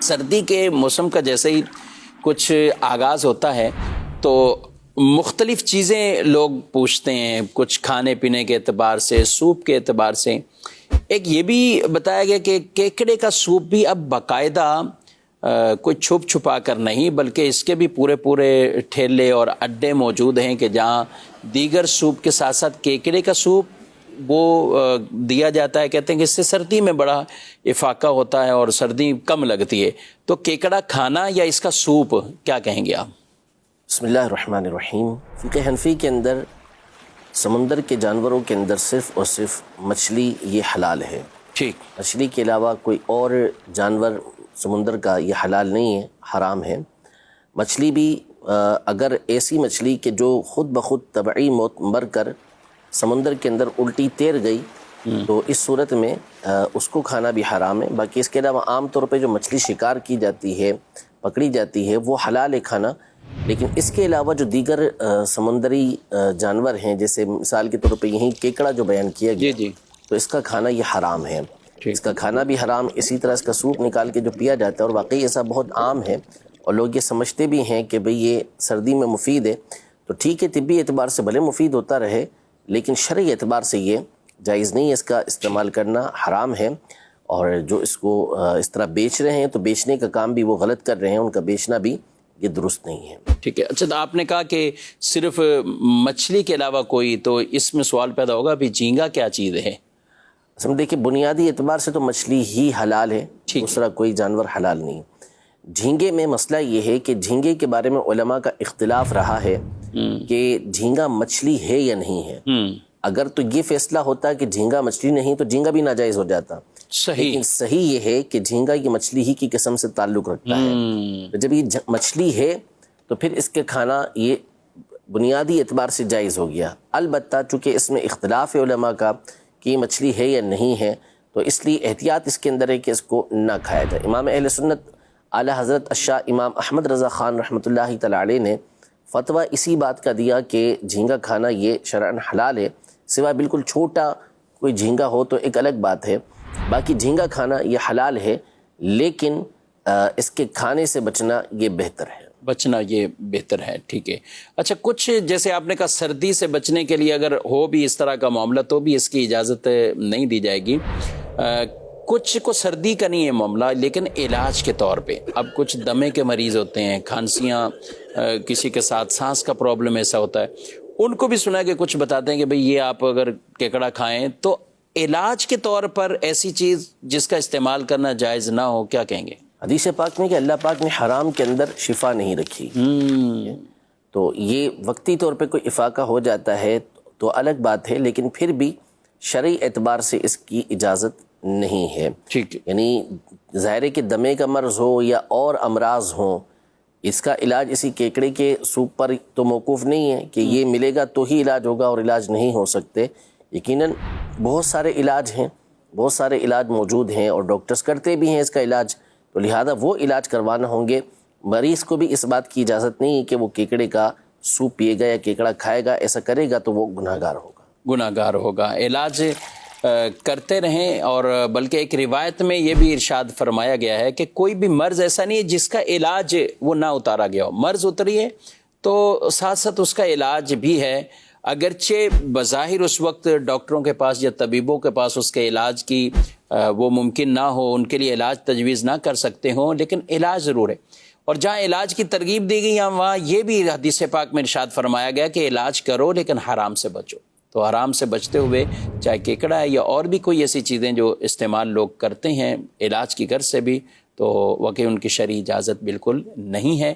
سردی کے موسم کا جیسے ہی کچھ آغاز ہوتا ہے تو مختلف چیزیں لوگ پوچھتے ہیں، کچھ کھانے پینے کے اعتبار سے، سوپ کے اعتبار سے۔ ایک یہ بھی بتایا گیا کہ کیکڑے کا سوپ بھی اب باقاعدہ کوئی چھپ چھپا کر نہیں، بلکہ اس کے بھی پورے ٹھیلے اور اڈے موجود ہیں کہ جہاں دیگر سوپ کے ساتھ ساتھ کیکڑے کا سوپ وہ دیا جاتا ہے۔ کہتے ہیں کہ اس سے سردی میں بڑا افاقہ ہوتا ہے اور سردی کم لگتی ہے۔ تو کیکڑا کھانا یا اس کا سوپ کیا کہیں گے آپ؟ بسم اللہ الرحمن الرحیم۔ فقہ حنفی کے اندر سمندر کے جانوروں کے اندر صرف اور صرف مچھلی یہ حلال ہے۔ ٹھیک۔ مچھلی کے علاوہ کوئی اور جانور سمندر کا یہ حلال نہیں ہے، حرام ہے۔ مچھلی بھی اگر ایسی مچھلی کہ جو خود بخود طبعی موت مر کر سمندر کے اندر الٹی تیر گئی تو اس صورت میں اس کو کھانا بھی حرام ہے۔ باقی اس کے علاوہ عام طور پہ جو مچھلی شکار کی جاتی ہے، پکڑی جاتی ہے، وہ حلال ہے کھانا۔ لیکن اس کے علاوہ جو دیگر سمندری جانور ہیں، جیسے مثال کے طور پہ یہیں کیکڑا جو بیان کیا گیا، جی تو اس کا کھانا یہ حرام ہے۔ اس کا کھانا بھی حرام، اسی طرح اس کا سوپ نکال کے جو پیا جاتا ہے، اور واقعی ایسا بہت عام ہے اور لوگ یہ سمجھتے بھی ہیں کہ بھئی یہ سردی میں مفید ہے، تو ٹھیک ہے، طبی اعتبار سے بھلے مفید ہوتا رہے لیکن شرعی اعتبار سے یہ جائز نہیں ہے، اس کا استعمال کرنا حرام ہے۔ اور جو اس کو اس طرح بیچ رہے ہیں تو بیچنے کا کام بھی وہ غلط کر رہے ہیں، ان کا بیچنا بھی یہ درست نہیں ہے۔ ٹھیک ہے۔ اچھا، تو آپ نے کہا کہ صرف مچھلی کے علاوہ کوئی، تو اس میں سوال پیدا ہوگا بھی جھینگا کیا چیز ہے؟ اصل میں دیکھیں، بنیادی اعتبار سے تو مچھلی ہی حلال ہے، دوسرا کوئی جانور حلال نہیں۔ جھینگے میں مسئلہ یہ ہے کہ جھینگے کے بارے میں علماء کا اختلاف رہا ہے کہ جھینگا مچھلی ہے یا نہیں ہے۔ اگر تو یہ فیصلہ ہوتا کہ جھینگا مچھلی نہیں تو جھینگا بھی ناجائز ہو جاتا، لیکن صحیح یہ ہے کہ جھینگا یہ مچھلی ہی کی قسم سے تعلق رکھتا ہے۔ تو جب یہ مچھلی ہے تو پھر اس کے کھانا یہ بنیادی اعتبار سے جائز ہو گیا۔ البتہ چونکہ اس میں اختلاف ہے علماء کا کہ یہ مچھلی ہے یا نہیں ہے، تو اس لیے احتیاط اس کے اندر ہے کہ اس کو نہ کھایا جائے۔ امام اہل سنت اعلیٰ حضرت الشاہ امام احمد رضا خان رحمۃ اللہ تعالی علیہ نے فتویٰ اسی بات کا دیا کہ جھینگا کھانا یہ شرعاً حلال ہے، سوائے بالکل چھوٹا کوئی جھینگا ہو تو ایک الگ بات ہے۔ باقی جھینگا کھانا یہ حلال ہے، لیکن اس کے کھانے سے بچنا یہ بہتر ہے۔ بچنا یہ بہتر ہے، ٹھیک ہے۔ اچھا، کچھ جیسے آپ نے کہا سردی سے بچنے کے لیے اگر ہو بھی اس طرح کا معاملہ تو بھی اس کی اجازت نہیں دی جائے گی۔ کچھ کو سردی کا نہیں ہے معاملہ، لیکن علاج کے طور پہ اب کچھ دمے کے مریض ہوتے ہیں، کھانسیاں، کسی کے ساتھ سانس کا پرابلم ایسا ہوتا ہے، ان کو بھی سنا ہے کہ کچھ بتاتے ہیں کہ بھئی یہ آپ اگر کیکڑا کھائیں تو علاج کے طور پر ایسی چیز جس کا استعمال کرنا جائز نہ ہو، کیا کہیں گے؟ حدیث پاک میں کہ اللہ پاک نے حرام کے اندر شفا نہیں رکھی، تو یہ وقتی طور پہ کوئی افاقہ ہو جاتا ہے تو الگ بات ہے، لیکن پھر بھی شرعی اعتبار سے اس کی اجازت نہیں ہے۔ ٹھیک ہے۔ یعنی ظاہر ہے کہ دمے کا مرض ہو یا اور امراض ہوں، اس کا علاج اسی کیکڑے کے سوپ پر تو موقوف نہیں ہے کہ یہ ملے گا تو ہی علاج ہوگا اور علاج نہیں ہو سکتے۔ یقیناً بہت سارے علاج ہیں، بہت سارے علاج موجود ہیں اور ڈاکٹرز کرتے بھی ہیں اس کا علاج، تو لہذا وہ علاج کروانا ہوں گے۔ مریض کو بھی اس بات کی اجازت نہیں ہے کہ وہ کیکڑے کا سوپ پیے گا یا کیکڑا کھائے گا، ایسا کرے گا تو وہ گناہ گار ہوگا۔ گناہ گار ہوگا۔ علاج کرتے رہیں، اور بلکہ ایک روایت میں یہ بھی ارشاد فرمایا گیا ہے کہ کوئی بھی مرض ایسا نہیں ہے جس کا علاج وہ نہ اتارا گیا ہو۔ مرض اتری ہے تو ساتھ ساتھ اس کا علاج بھی ہے، اگرچہ بظاہر اس وقت ڈاکٹروں کے پاس یا طبیبوں کے پاس اس کے علاج کی وہ ممکن نہ ہو، ان کے لیے علاج تجویز نہ کر سکتے ہوں، لیکن علاج ضرور ہے۔ اور جہاں علاج کی ترغیب دی گئی وہاں یہ بھی حدیث پاک میں ارشاد فرمایا گیا کہ علاج کرو لیکن حرام سے بچو۔ تو حرام سے بچتے ہوئے چاہے کیکڑا ہے یا اور بھی کوئی ایسی چیزیں جو استعمال لوگ کرتے ہیں علاج کی غرض سے بھی، تو واقعی ان کی شرعی اجازت بالکل نہیں ہے۔